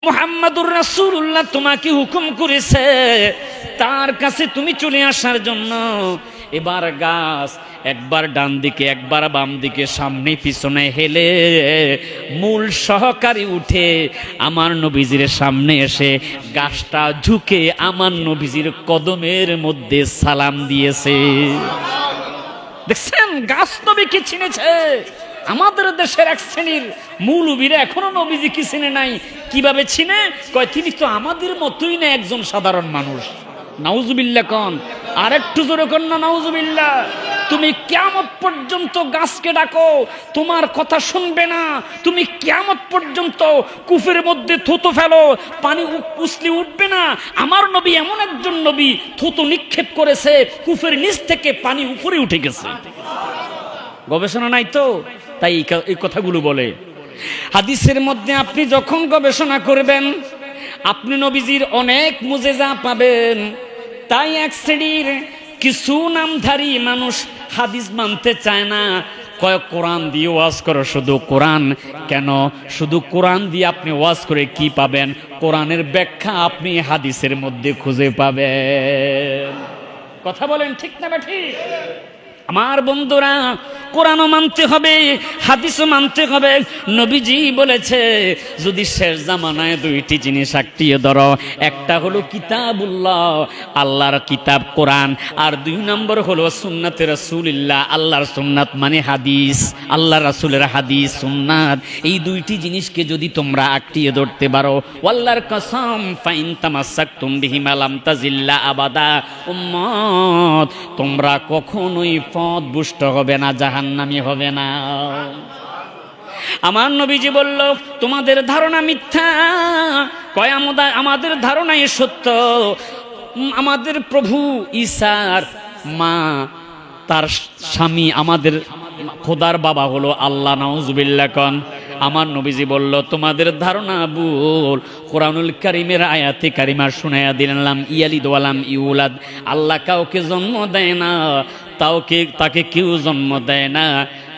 মুহাম্মাদুর রাসূলুল্লাহ তোমাকে হুকুম করেছে তার কাছে তুমি চলে আসার জন্য। এবার গাছ একবার ডান দিকে একবার বাম দিকে সামনে পিছনে হেলে মূল সহকারী উঠে আমার নবীজির সামনে এসে গাছটা ঝুঁকে আমার নবীজির কদমের মধ্যে সালাম দিয়েছে। দেখছেন, গাছ নবীকে চিনেছে। আমাদের দেশের এক শ্রেণীর মৌলবীরা এখনো নবীজিকে চিনে নাই। কিভাবে চিনে? কয় তিনি তো আমাদের মতোই না, একজন সাধারণ মানুষ। নাউজুবিল্লাহ কন, আর একটু জোরে কন না নাউজুবিল্লাহ। তুমি কিয়ামত পর্যন্ত গাছকে ডাকো, তোমার কথা শুনবে না। তুমি কিয়ামত পর্যন্ত কূপের মধ্যে থুতু ফেলো, পানি উছলি উঠবে না। আমার নবী এমন একজন নবী, থুতু নিক্ষেপ করেছে, কূপের নিচ থেকে পানি উপরে উঠে গেছে। গবেষণা নাই তো, তাই এই কথাগুলো বলে। হাদিসের মধ্যে আপনি যখন গবেষণা করবেন আপনি নবীজির অনেক মুজেজা পাবেন। তাই এক শ্রেণীর কিছু নামধারী মানুষ হাদিস মানতে চায় না, কয় কোরআন দিয়ে ওয়াজ করো, শুধু কোরআন। কেন? শুধু কোরআন দিয়ে আপনি ওয়াজ করে কি পাবেন? কোরআনের ব্যাখ্যা আপনি হাদিসের মধ্যে খুঁজে পাবেন। কথা বলেন ঠিক না ঠিক? আমার বন্ধুরা, কোরআনও মানতে হবে, হাদিসও মানতে হবে। নবীজি বলেছে যদি শেষ জামানায় দুইটি জিনিস আঁকড়িয়ে ধরো, একটা হলো কিতাবুল্লাহ, আল্লাহর কিতাব কোরআন, আর দুই নম্বর হলো সুন্নাতে রাসূলুল্লাহ, আল্লাহর সুন্নাত মানে হাদিস, আল্লাহ রাসূলের হাদিস সুন্নাত। এই দুইটি জিনিসকে যদি তোমরা আঁকড়িয়ে ধরতে পারো, ওয়াল্লাহর কসম ফাইন তামাসসাকতুম বিহিমা লাম তাজিল্লা আবাদা, উম্মত তোমরা কখনোই পথভ্রষ্ট হবে না, জাহান্নামী হবে না। আমার নবীজি বলল তোমাদের ধারণা মিথ্যা। কয় আমাদের ধারণাই সত্য। আমাদের প্রভু ঈসার মা, তার স্বামী, আমাদের খোদার বাবা হলো আল্লাহ। নাউজুবিল্লাহ কন। আমার নবীজি বলল তোমাদের ধারণা ভুল। কোরআনুল কারীমের আয়াতে কারিমা শুনাইয়া দিলাম, ইয়ালিদ ওয়ালাম ইউলাদ, আল্লাহ কাউকে জন্ম দেয় না, তাকে কেউ জন্ম দেয় না।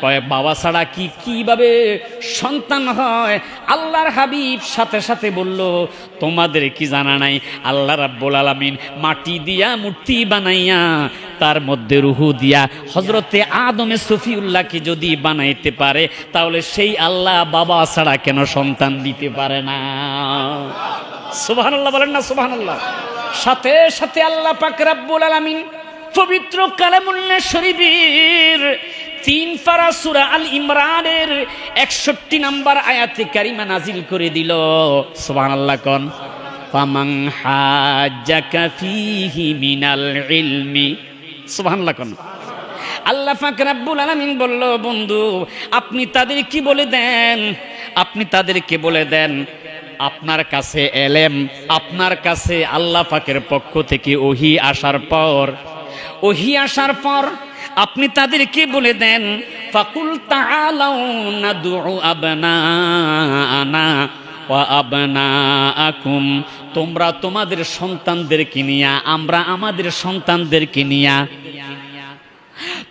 কয় বাবা ছাড়া কিভাবে সন্তান হয়? আল্লাহর হাবিব সাথে সাথে বলল তোমাদের কি জানা নাই, আল্লাহ রাব্বুল আলামিন মাটি দিয়া মূর্তি বানাইয়া তার মধ্যে রুহু দিয়া হযরতে আদমে সফিউল্লাহকে যদি বানাইতে পারে, তাহলে সেই আল্লাহ বাবা ছাড়া কেন সন্তান দিতে পারে না? সুবহানাল্লাহ বলেন না সুবহানাল্লাহ। সাথে সাথে আল্লাহ পাক রাব্বুল আলামিন পবিত্র কালামুল্লাহ শরীফের 3 পারা সূরা আল ইমরানের 61 নম্বর আয়াতে কারিমা নাজিল করে দিল। সুবহানাল্লাহ কোন। ফামান হাজ্জাকা ফীহি মিনাল ইলমি, সুবহানাল্লাহ কোন। আল্লাহ পাক রব্বুল আলামিন বলল বন্ধু আপনি তাদেরকে বলে দেন, আপনি তাদেরকে বলে দেন আপনার কাছে এলেম, আপনার কাছে আল্লাহ পাকের পক্ষ থেকে ওহী আসার পর আপনি তাদেরকে বলে দেন ফাকুল তাআলাউ নাদউ আবনাআনা ওয়া আবনাআকুম, তোমরা তোমাদের সন্তানদেরকে নিয়া, আমরা আমাদের সন্তানদেরকে নিয়া,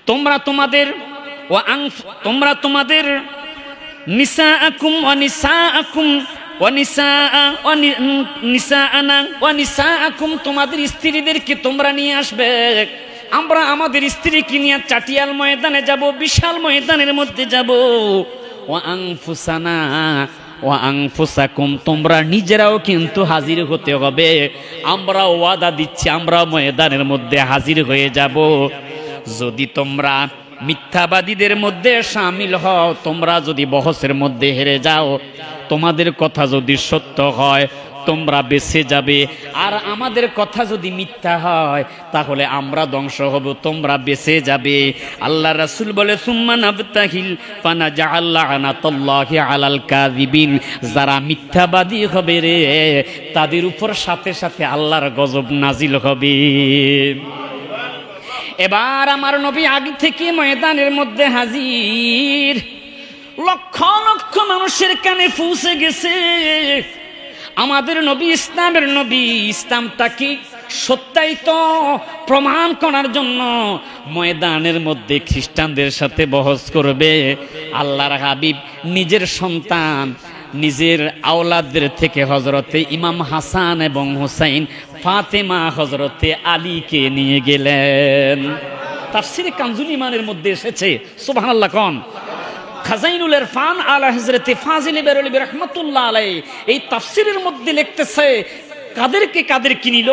তোমরা তোমাদের নিসাআকুম ওয়া নিসাআকুম ওয়া নিসাআনা ওয়া নিসাআকুম, তোমাদের স্ত্রীদেরকে তোমরা নিয়ে আসবে। আমরা আমাদের স্ত্রীকে নিয়ে চাটিয়াল ময়দানে যাব, বিশাল ময়দানের মধ্যে যাব। ওয়া আনফুসানা ওয়া আনফুসাকুম, তোমরা নিজেরাও কিন্তু হাজির হতে হবে। আমরা ওয়াদা দিচ্ছি আমরা ময়দানের মধ্যে হাজির হয়ে যাব। যদি তোমরা মিথ্যাবাদীদের মধ্যে শামিল হও, তোমরা যদি বহসের মধ্যে হেরে যাও, তোমাদের কথা যদি সত্য হয় তোমরা বেঁচে যাবে, আর আমাদের কথা যদি মিথ্যা হয় তাহলে আমরা ধ্বংস হব, তোমরা বেঁচে যাবে। আল্লাহ রাসূল বলে সুম্মা নাবতাহিল ফানাজআল লানাতাল্লাহি আলাল কাযিবিন, যারা মিথ্যাবাদী হবে রে তাদের উপর সাথে সাথে আল্লাহর গজব নাজিল হবে। এবার আমার নবী আগে থেকে ময়দানের মধ্যে হাজির। লক্ষ লক্ষ মানুষের কানে পৌঁছে গেছে আমাদের নবী ইসলামের নবী। ইসলামটাকে সত্যায়িত প্রমাণ করার জন্য ময়দানের মধ্যে খ্রিস্টানদের সাথে বহস করবে। আল্লাহর হাবিব নিজের সন্তান নিজের আওলাদদের থেকে হযরতে ইমাম হাসান এবং হুসাইন, ফাতেমা হযরতে আলীকে নিয়ে গেলেন। তাফসীরে কানজুল ঈমানের মধ্যে এসেছে, সুবহানাল্লাহ কোন খাজাইনুল ইরফান আলা হযরতে ফাজিল বেরলভী রাহমাতুল্লাহ আলাইহি এই তাফসীরের মধ্যে লিখতেছে কাদেরকে নিল?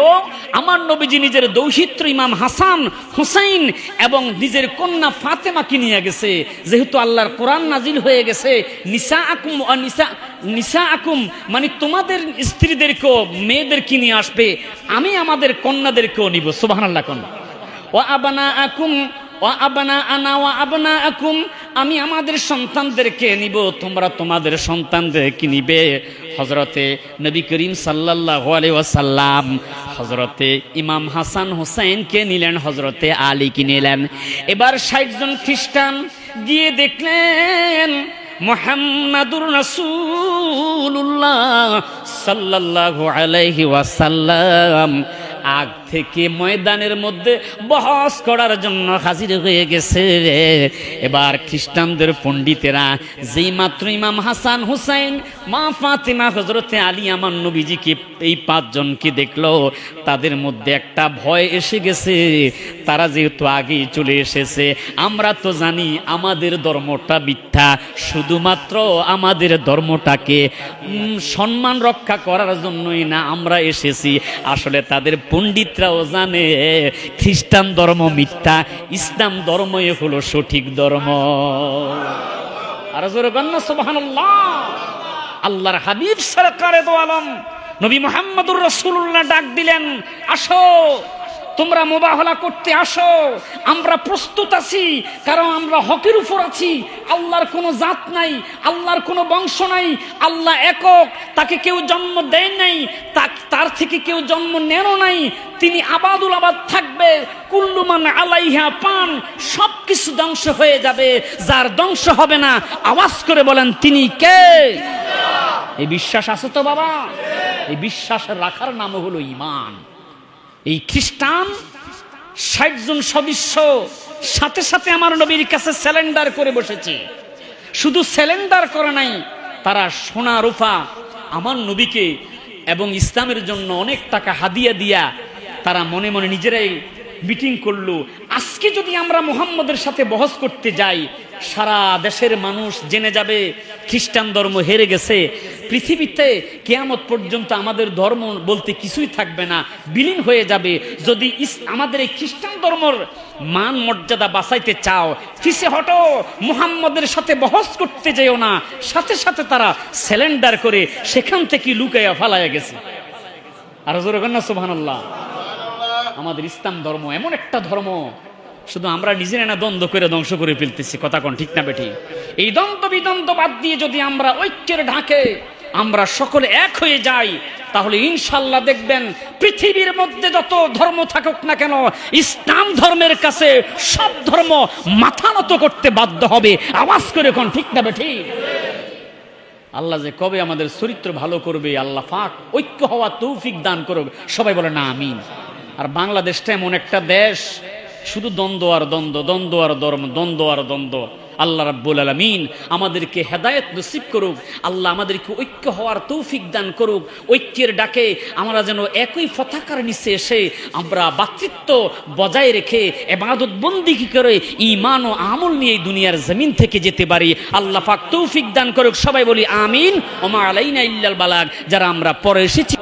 আমার নবীজি নিজের দৌহিত্র ইমাম হাসান হুসাইন এবং নিজের কন্যা ফাতেমাকে নিয়ে গেছে। যেহেতু আল্লাহর কোরআন নাজিল হয়ে গেছে নিসা আকুম মানে তোমাদের স্ত্রীদেরকেও মেয়েদেরকে নিয়ে আসবে, আমি আমাদের কন্যাদেরকেও নিব। সুবহানাল্লাহ কোন ওয়া আবানা আকুম ওয়া আবানা আনা ওয়া আবনা আকুম, আমি আমাদের সন্তানদেরকে নিব, তোমরা তোমাদের সন্তানদেরকে নিবে। হযরতে নবী করিম সাল্লাল্লাহু আলাইহি ওয়াসাল্লাম হযরতে ইমাম হাসান হুসাইনকে নিলেন, হযরতে আলীকে নিলেন। এবার 60 জন খ্রিস্টান গিয়ে দেখলেন মুহাম্মাদুর রাসূলুল্লাহ সাল্লাল্লাহু আলাইহি ওয়াসাল্লাম আগ থেকে ময়দানের মধ্যে বহস করার জন্য হাজির হয়ে গেছে। এবার খ্রিস্টানদের পণ্ডিতেরা যেই মাত্র ইমাম হাসান হুসাইন, মা ফাতেমা, হযরতে আলী, আমার নবীজিকে এই 5 জনকে দেখলো, তাদের মধ্যে একটা ভয় এসে গেছে। তারা যেহেতু আগেই চলে এসেছে, আমরা তো জানি আমাদের ধর্মটা মিথ্যা, শুধুমাত্র আমাদের ধর্মটাকে সম্মান রক্ষা করার জন্যই না আমরা এসেছি। আসলে তাদের পণ্ডিতরাও জানে খ্রিস্টান ধর্ম মিথ্যা, ইসলাম ধর্মই হলো সঠিক ধর্ম। আর জোরে বলেন সুবহানাল্লাহ। আল্লাহর হাবিব সরকারে দো আলম নবী মুহাম্মদুর রাসূলুল্লাহ ডাক দিলেন, আসো তোমরা মুবাহলা করতে আসো, আমরা প্রস্তুত আছি, কারণ আমরা হকের উপর আছি। আল্লাহর কোনো জাত নাই, আল্লাহর কোনো বংশ নাই, আল্লাহ একক, তাকে কেউ জন্ম দেয় নাই, তার থেকে কেউ জন্ম নেনও নাই, তিনি আবাদুল আবাদ থাকবে। কুল্লু মান আলাইহা পান, সবকিছু ধ্বংস হয়ে যাবে, যার ধ্বংস হবে না আওয়াজ করে বলেন তিনি কে? এই বিশ্বাস আছে তো বাবা? এই বিশ্বাস রাখার নাম হলো ঈমান। এই খ্রিস্টান 60 জন সদস্য সাথে সাথে আমার নবীর কাছে স্যালেন্ডার করে বসেছে। শুধু স্যালেন্ডার করে নাই, তারা সোনা রূপা আমার নবীকে এবং ইসলামের জন্য অনেক টাকা হাদিয়া দিয়া তারা মনে মনে নিজেরাই মিটিং করলো। আজকে যদি আমরা মুহাম্মদের সাথে বহস করতে যাই, সারা দেশের মানুষ জেনে যাবে খ্রিস্টান ধর্ম হেরে গেছে। পৃথিবীতে কিয়ামত পর্যন্ত আমাদের ধর্ম বলতে কিছুই থাকবে না, বিলীন হয়ে যাবে। যদি আমাদের এই খ্রিস্টান ধর্মের মান মর্যাদা বাঁচাইতে চাও, পিছে হটো, মুহাম্মদের সাথে বহস করতে যেও না। সাথে সাথে তারা স্যালেন্ডার করে সেখান থেকে লুকাইয়া ফালাইয়া গেছে। আর জোরে বলেন না সুবহানাল্লাহ। আমাদের ইসলাম ধর্ম এমন একটা ধর্ম, শুধু আমরা নিজেরা না দ্বন্দ্ব করে ধ্বংস করে ফেলতেছি। কথা কোন ঠিক না বেঠি? এই দ্বন্দ্ব বিদ্বন্দ্ব বাদ দিয়ে যদি আমরা ঐক্যের ঢাকে আমরা সকলে এক হয়ে যাই, তাহলে ইনশাল্লাহ দেখবেন পৃথিবীর মধ্যে যত ধর্ম থাকুক না কেন, ইসলাম ধর্মের কাছে সব ধর্ম মাথা নত করতে বাধ্য হবে। আওয়াজ করে কোন ঠিক না বেঠি? আল্লাহ যে কবে আমাদের চরিত্র ভালো করবে, আল্লাহ পাক ঐক্য হওয়া তৌফিক দান করবে। সবাই বলে না আমিন। আর বাংলাদেশটা এমন একটা দেশ, শুধু দ্বন্দ্ব আর দ্বন্দ্ব, দ্বন্দ্ব আর ধর্ম, দ্বন্দ্ব আর দ্বন্দ্ব। আল্লাহ রাব্বুল আলামিন আমাদেরকে হেদায়েত নসিব করুক, আল্লাহ আমাদেরকে ঐক্য হওয়ার তৌফিক দান করুক। ঐক্যের ডাকে আমরা যেন একই পতাকার নিচে এসে আমরা ভাতৃত্ব বজায় রেখে ইবাদত বন্দেগী করে ঈমান ও আমল নিয়ে এই দুনিয়ার জমিন থেকে যেতে পারি। আল্লাহ পাক তৌফিক দান করুক। সবাই বলি আমিন। ওয়া মা আলাইনা ইল্লাল বালাগ। যারা আমরা পরে এসেছি